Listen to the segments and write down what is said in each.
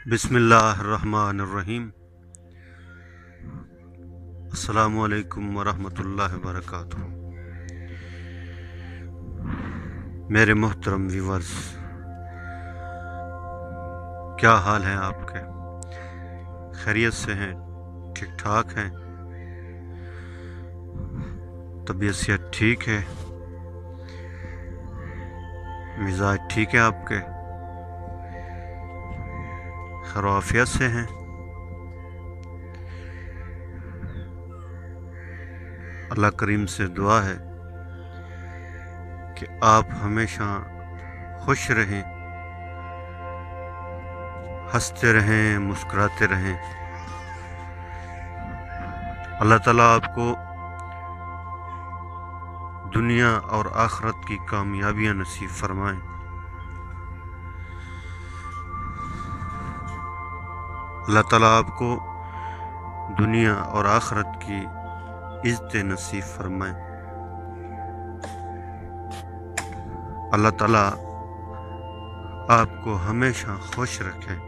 बिस्मिल्लाहिर्रहमानिर्रहीम। अस्सलामु अलैकुम वरहमतुल्लाहि वबरकातुहू। मेरे मोहतरम व्यूवर्स, क्या हाल हैं आपके? खैरियत से हैं? ठीक ठाक हैं? तबीयत सेहत ठीक है? मिजाज ठीक है आपके? खैरियत से हैं? अल्लाह करीम से दुआ है कि आप हमेशा खुश रहें, हंसते रहें, मुस्कुराते रहें। अल्लाह ताला आपको दुनिया और आखिरत की कामयाबियां नसीब फरमाएं। अल्लाह ताला आपको दुनिया और आखिरत की इज्जत नसीब फरमाएं। अल्लाह ताला आपको हमेशा खुश रखें,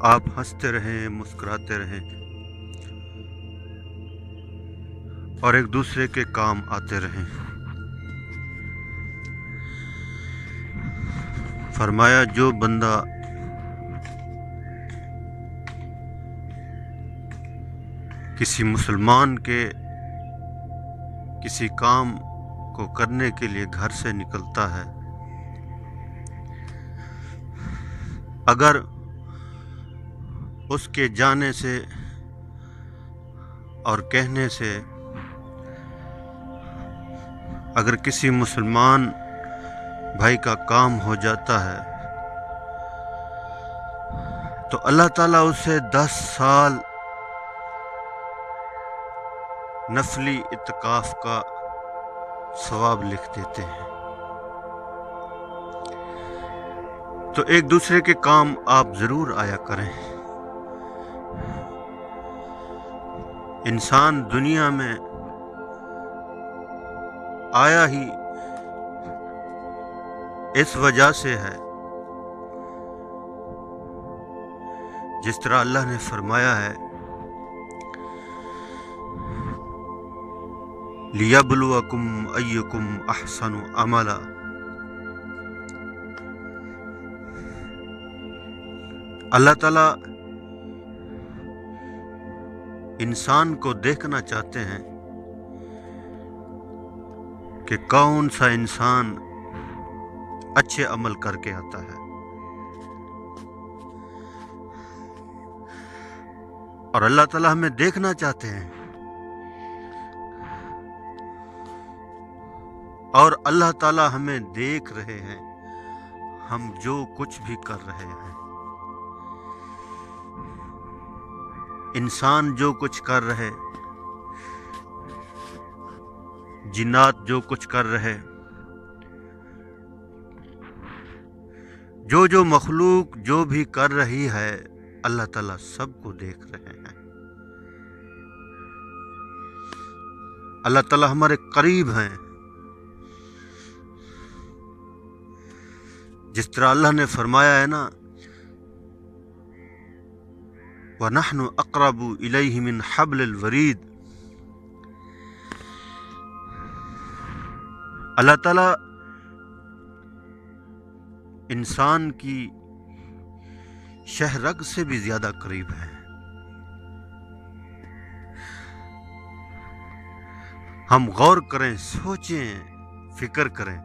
आप हंसते रहें, मुस्कुराते रहें और एक दूसरे के काम आते रहें। फरमाया, जो बंदा किसी मुसलमान के किसी काम को करने के लिए घर से निकलता है, अगर उसके जाने से और कहने से अगर किसी मुसलमान भाई का काम हो जाता है तो अल्लाह ताला उसे 10 साल नफली इत्काफ का सवाब लिख देते हैं। तो एक दूसरे के काम आप जरूर आया करें। इंसान दुनिया में आया ही इस वजह से है, जिस तरह अल्लाह ने फरमाया है, लियब्लुवकुम अय्युकुम अहसनु अमला। अल्लाह ताला इंसान को देखना चाहते हैं कि कौन सा इंसान अच्छे अमल करके आता है, और अल्लाह ताला हमें देखना चाहते हैं, और अल्लाह ताला हमें देख रहे हैं हम जो कुछ भी कर रहे हैं। इंसान जो कुछ कर रहे, जिन्नात जो कुछ कर रहे, जो मखलूक जो भी कर रही है, अल्लाह ताला सबको देख रहे हैं। अल्लाह ताला हमारे करीब हैं। जिस तरह अल्लाह ने फरमाया है ना, वनहनु अक़रबु इलैहि मिन हब्लिल वरीद। अल्लाह ताला इंसान की शहरग से भी ज्यादा करीब है। हम गौर करें, सोचें, फिक्र करें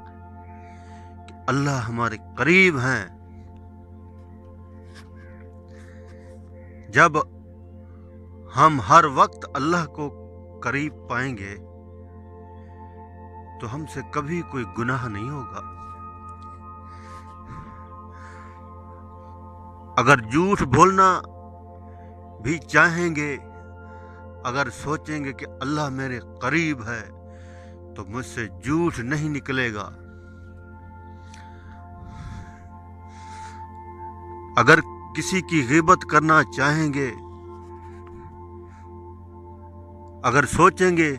कि अल्लाह हमारे करीब हैं। जब हम हर वक्त अल्लाह को करीब पाएंगे तो हमसे कभी कोई गुनाह नहीं होगा। अगर झूठ बोलना भी चाहेंगे, अगर सोचेंगे कि अल्लाह मेरे करीब है तो मुझसे झूठ नहीं निकलेगा। अगर किसी की ग़ीबत करना चाहेंगे, अगर सोचेंगे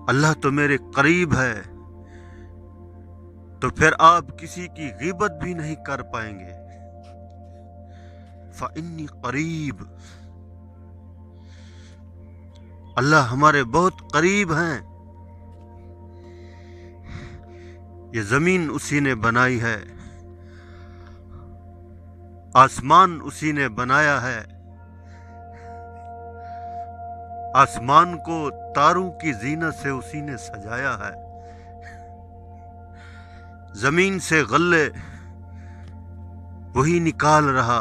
अल्लाह तो मेरे करीब है तो फिर आप किसी की गीबत भी नहीं कर पाएंगे। फ़इन्नी करीब, अल्लाह हमारे बहुत करीब हैं। ये जमीन उसी ने बनाई है, आसमान उसी ने बनाया है, आसमान को तारों की जीनत से उसी ने सजाया है, जमीन से गल्ले वही निकाल रहा।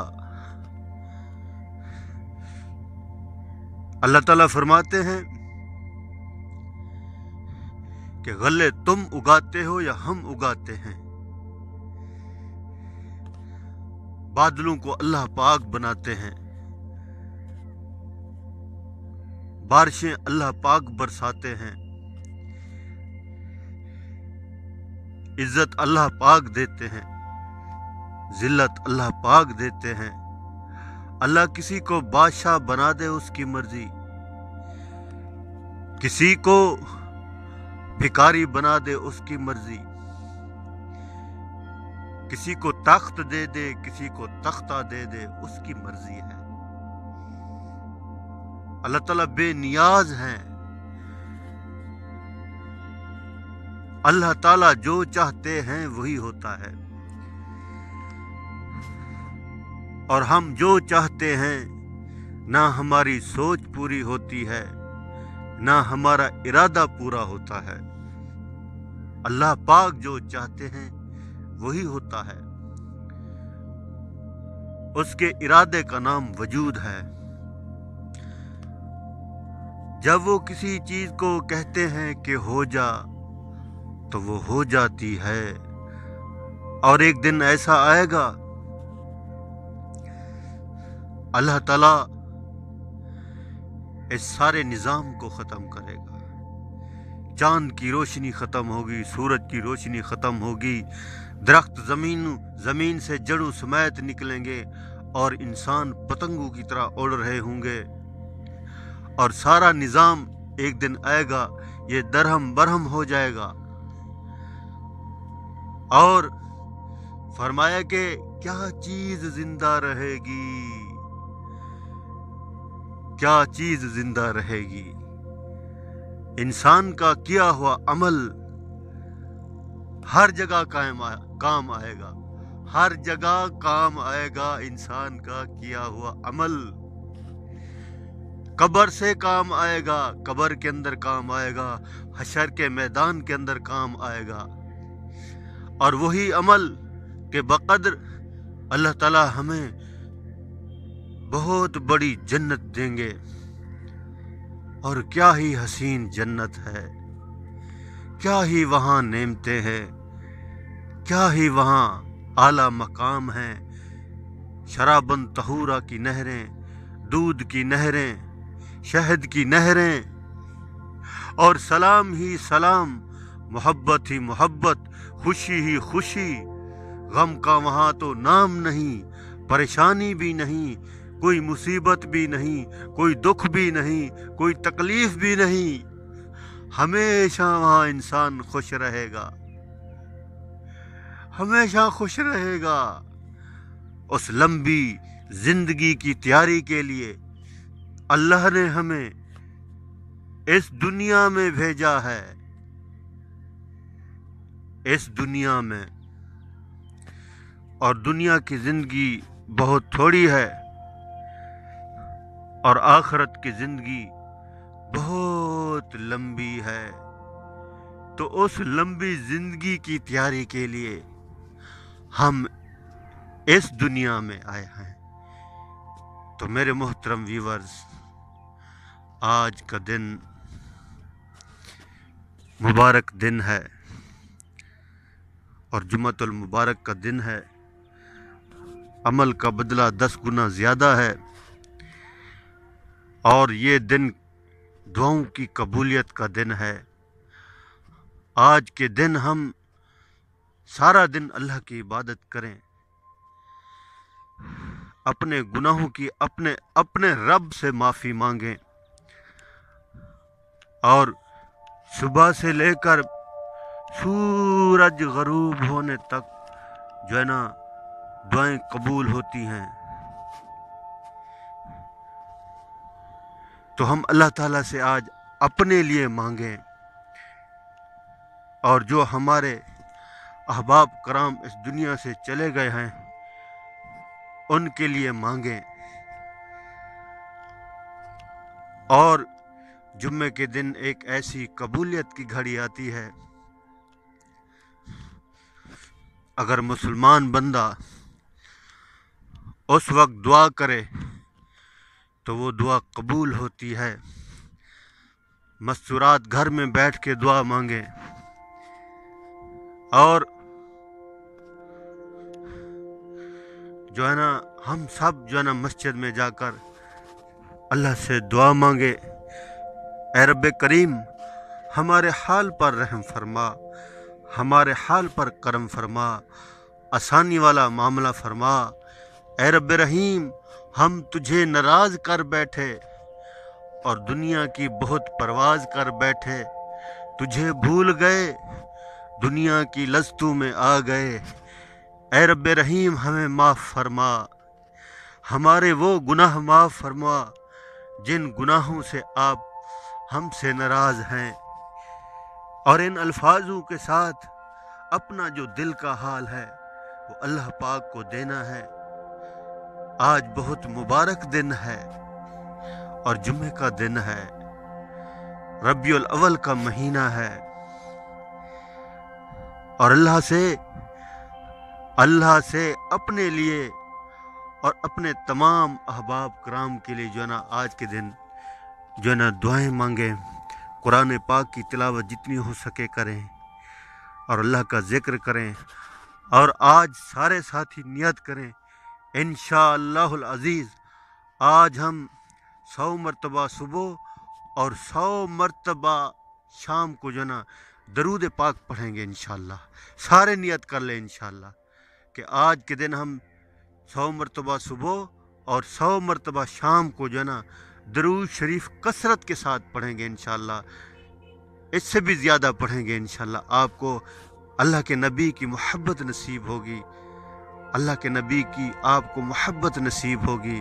अल्लाह ताला फरमाते हैं कि गल्ले तुम उगाते हो या हम उगाते हैं। बादलों को अल्लाह पाक बनाते हैं, बारिशें अल्लाह पाक बरसाते हैं, इज्जत अल्लाह पाक देते हैं, जिल्लत अल्लाह पाक देते हैं। अल्लाह किसी को बादशाह बना दे उसकी मर्जी, किसी को भिखारी बना दे उसकी मर्जी, किसी को तख्त दे दे, किसी को तख्ता दे दे, उसकी मर्जी है। अल्लाह ताला बेनियाज हैं। अल्लाह ताला जो चाहते हैं वही होता है, और हम जो चाहते हैं ना हमारी सोच पूरी होती है, ना हमारा इरादा पूरा होता है। अल्लाह पाक जो चाहते हैं वही होता है। उसके इरादे का नाम वजूद है। जब वो किसी चीज को कहते हैं कि हो जा, तो वो हो जाती है। और एक दिन ऐसा आएगा अल्लाह ताला इस सारे निजाम को खत्म करेगा। चांद की रोशनी खत्म होगी, सूरज की रोशनी खत्म होगी, दरख्त जमीन से जड़ों समेत निकलेंगे और इंसान पतंगों की तरह उड़ रहे होंगे। और सारा निजाम एक दिन आएगा, ये दरहम बरहम हो जाएगा। और फरमाया कि क्या चीज जिंदा रहेगी, क्या चीज जिंदा रहेगी? इंसान का किया हुआ अमल हर जगह काम आएगा, हर जगह काम आएगा। इंसान का किया हुआ अमल कब्र से काम आएगा, कब्र के अंदर काम आएगा, हशर के मैदान के अंदर काम आएगा। और वही अमल के बकद्र अल्लाह ताला हमें बहुत बड़ी जन्नत देंगे। और क्या ही हसीन जन्नत है, क्या ही वहाँ नेमतें हैं, क्या ही वहाँ आला मकाम है। शराबन तहूरा की नहरें, दूध की नहरें, शहद की नहरें, और सलाम ही सलाम, मोहब्बत ही मोहब्बत, खुशी ही खुशी। गम का वहाँ तो नाम नहीं, परेशानी भी नहीं, कोई मुसीबत भी नहीं, कोई दुख भी नहीं, कोई तकलीफ भी नहीं। हमेशा वहाँ इंसान खुश रहेगा, हमेशा खुश रहेगा। उस लंबी जिंदगी की तैयारी के लिए अल्लाह ने हमें इस दुनिया में भेजा है। इस दुनिया में, और दुनिया की जिंदगी बहुत थोड़ी है, और आखिरत की जिंदगी बहुत लंबी है। तो उस लंबी जिंदगी की तैयारी के लिए हम इस दुनिया में आए हैं। तो मेरे मोहतरम व्यूअर्स, आज का दिन मुबारक दिन है, और जुम्मतुल मुबारक का दिन है। अमल का बदला 10 गुना ज़्यादा है, और ये दिन दुआओं की कबूलियत का दिन है। आज के दिन हम सारा दिन अल्लाह की इबादत करें, अपने गुनाहों की अपने रब से माफ़ी मांगें, और सुबह से लेकर سورج غروب ہونے تک جو ہے نا دعائیں قبول ہوتی ہیں۔ تو ہم اللہ تعالیٰ سے آج اپنے لیے مانگیں، اور جو ہمارے احباب کرام اس دنیا سے چلے گئے ہیں ان کے لیے مانگیں۔ اور جمعے کے دن ایک ایسی قبولیت کی گھڑی آتی ہے، اگر مسلمان بندہ اس وقت دعا کرے تو وہ دعا قبول ہوتی ہے۔ مستورات گھر میں بیٹھ کے دعا مانگیں، اور جو ہے نا ہم سب جو ہے نا مسجد میں جا کر اللہ سے دعا مانگے، اے رب کریم ہمارے حال پر رحم فرما، ہمارے حال پر کرم فرما، آسانی والا معاملہ فرما۔ اے رب رحیم ہم تجھے ناراض کر بیٹھے اور دنیا کی بہت پرواز کر بیٹھے، تجھے بھول گئے دنیا کی لذتوں میں آ گئے۔ اے رب رحیم ہمیں معاف فرما، ہمارے وہ گناہ معاف فرما جن گناہوں سے آپ ہم سے ناراض ہیں۔ اور ان الفاظوں کے ساتھ اپنا جو دل کا حال ہے وہ اللہ پاک کو دینا ہے۔ آج بہت مبارک دن ہے اور جمعے کا دن ہے، ربیع الاول کا مہینہ ہے، اور اللہ سے اپنے لیے اور اپنے تمام احباب کرام کے لیے جو ہے نا آج کے دن جو ہے نا دعائیں مانگیں، قرآن پاک کی تلاوت جتنی ہو سکے کریں، اور اللہ کا ذکر کریں۔ اور آج سارے ساتھی نیت کریں انشاءاللہ العزیز آج ہم 100 مرتبہ صبح اور 100 مرتبہ شام کو جو ہے نا درود پاک پڑھیں گے انشاءاللہ۔ سارے نیت کر لیں انشاءاللہ کہ آج کے دن ہم 100 مرتبہ صبح اور 100 مرتبہ شام کو جو ہے نا درود شریف کثرت کے ساتھ پڑھیں گے انشاءاللہ، اس سے بھی زیادہ پڑھیں گے انشاءاللہ۔ آپ کو اللہ کے نبی کی محبت نصیب ہوگی، اللہ کے نبی کی آپ کو محبت نصیب ہوگی،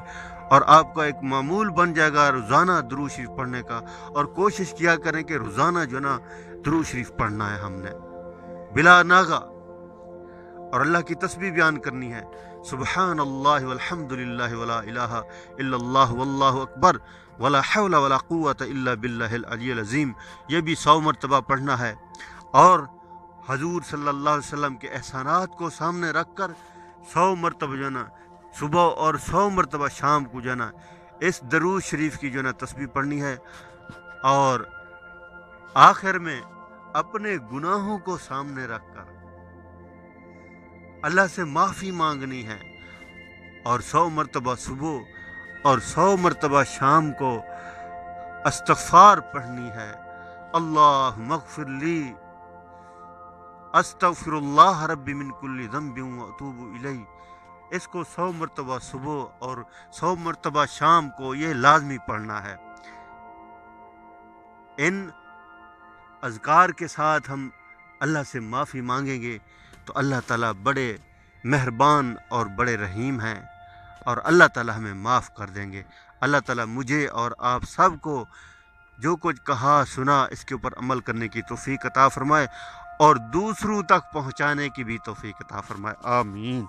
اور آپ کا ایک معمول بن جائے گا روزانہ درود شریف پڑھنے کا۔ اور کوشش کیا کریں کہ روزانہ جو نا درود شریف پڑھنا ہے ہم نے بلا ناغہ، اور اللہ کی تسبیح بیان کرنی ہے، سبحان اللہ والحمد للہ ولا الہ الا اللہ واللہ اکبر ولا حول ولا قوت الا باللہ العلی العظیم۔ یہ بھی 100 مرتبہ پڑھنا ہے، اور حضور صلی اللہ علیہ وسلم کے احسانات کو سامنے رکھ کر 100 مرتبہ جو ہے نا صبح اور 100 مرتبہ شام کو جو ہے نا اس درود شریف کی جو ہے نا تسبیح پڑھنی ہے، اور آخر میں اپنے گناہوں کو سامنے رکھ کر اللہ سے معافی مانگنی ہے، اور 100 مرتبہ صبح اور 100 مرتبہ شام کو استغفار پڑھنی ہے۔ اللہم اغفر لی استغفر اللہ ربی من کل ذنب واتوب الیہ۔ اس کو 100 مرتبہ صبح اور 100 مرتبہ شام کو یہ لازمی پڑھنا ہے۔ ان اذکار کے ساتھ ہم اللہ سے معافی مانگیں گے تو اللہ تعالیٰ بڑے مہربان اور بڑے رحیم ہیں، اور اللہ تعالیٰ ہمیں معاف کر دیں گے۔ اللہ تعالیٰ مجھے اور آپ سب کو جو کچھ کہا سنا اس کے اوپر عمل کرنے کی توفیق عطا فرمائے، اور دوسروں تک پہنچانے کی بھی توفیق عطا فرمائے، آمین۔